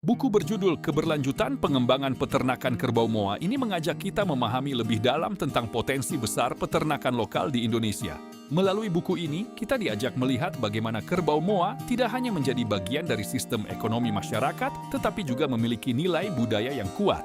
Buku berjudul Keberlanjutan Pengembangan Peternakan Kerbau Moa ini mengajak kita memahami lebih dalam tentang potensi besar peternakan lokal di Indonesia. Melalui buku ini, kita diajak melihat bagaimana kerbau Moa tidak hanya menjadi bagian dari sistem ekonomi masyarakat, tetapi juga memiliki nilai budaya yang kuat.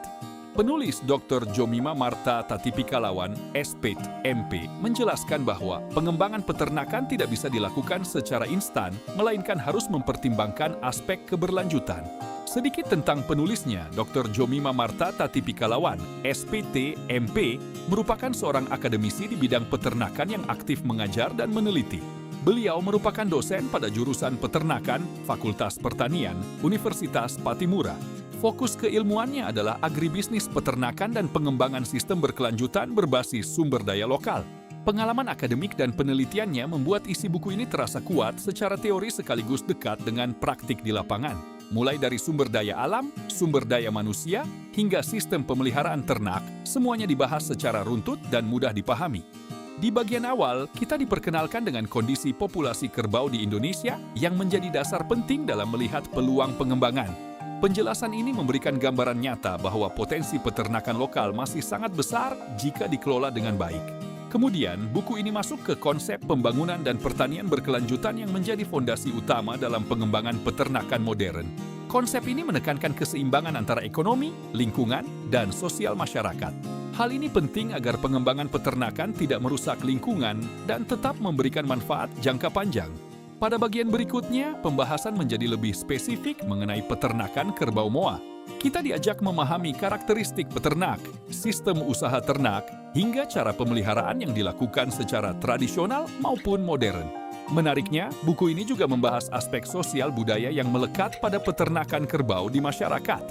Penulis Dr. Jomima Marta Tatipikalawan, SPT, MP, menjelaskan bahwa pengembangan peternakan tidak bisa dilakukan secara instan, melainkan harus mempertimbangkan aspek keberlanjutan. Sedikit tentang penulisnya, Dr. Jomima Marta Tatipikalawan, SPT, MP, merupakan seorang akademisi di bidang peternakan yang aktif mengajar dan meneliti. Beliau merupakan dosen pada jurusan peternakan, Fakultas Pertanian, Universitas Patimura. Fokus keilmuannya adalah agribisnis peternakan dan pengembangan sistem berkelanjutan berbasis sumber daya lokal. Pengalaman akademik dan penelitiannya membuat isi buku ini terasa kuat secara teori sekaligus dekat dengan praktik di lapangan. Mulai dari sumber daya alam, sumber daya manusia, hingga sistem pemeliharaan ternak, semuanya dibahas secara runtut dan mudah dipahami. Di bagian awal, kita diperkenalkan dengan kondisi populasi kerbau di Indonesia yang menjadi dasar penting dalam melihat peluang pengembangan. Penjelasan ini memberikan gambaran nyata bahwa potensi peternakan lokal masih sangat besar jika dikelola dengan baik. Kemudian, buku ini masuk ke konsep pembangunan dan pertanian berkelanjutan yang menjadi fondasi utama dalam pengembangan peternakan modern. Konsep ini menekankan keseimbangan antara ekonomi, lingkungan, dan sosial masyarakat. Hal ini penting agar pengembangan peternakan tidak merusak lingkungan dan tetap memberikan manfaat jangka panjang. Pada bagian berikutnya, pembahasan menjadi lebih spesifik mengenai peternakan kerbau Moa. Kita diajak memahami karakteristik peternak, sistem usaha ternak, hingga cara pemeliharaan yang dilakukan secara tradisional maupun modern. Menariknya, buku ini juga membahas aspek sosial budaya yang melekat pada peternakan kerbau di masyarakat.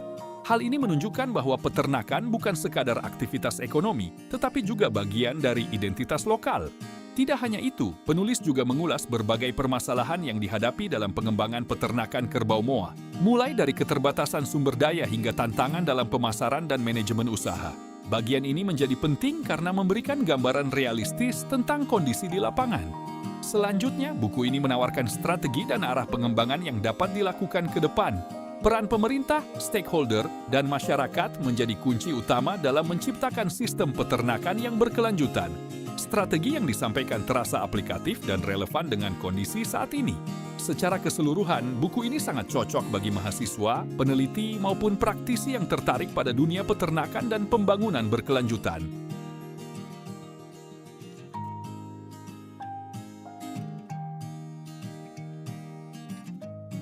Hal ini menunjukkan bahwa peternakan bukan sekadar aktivitas ekonomi, tetapi juga bagian dari identitas lokal. Tidak hanya itu, penulis juga mengulas berbagai permasalahan yang dihadapi dalam pengembangan peternakan kerbau Moa, mulai dari keterbatasan sumber daya hingga tantangan dalam pemasaran dan manajemen usaha. Bagian ini menjadi penting karena memberikan gambaran realistis tentang kondisi di lapangan. Selanjutnya, buku ini menawarkan strategi dan arah pengembangan yang dapat dilakukan ke depan. Peran pemerintah, stakeholder, dan masyarakat menjadi kunci utama dalam menciptakan sistem peternakan yang berkelanjutan. Strategi yang disampaikan terasa aplikatif dan relevan dengan kondisi saat ini. Secara keseluruhan, buku ini sangat cocok bagi mahasiswa, peneliti, maupun praktisi yang tertarik pada dunia peternakan dan pembangunan berkelanjutan.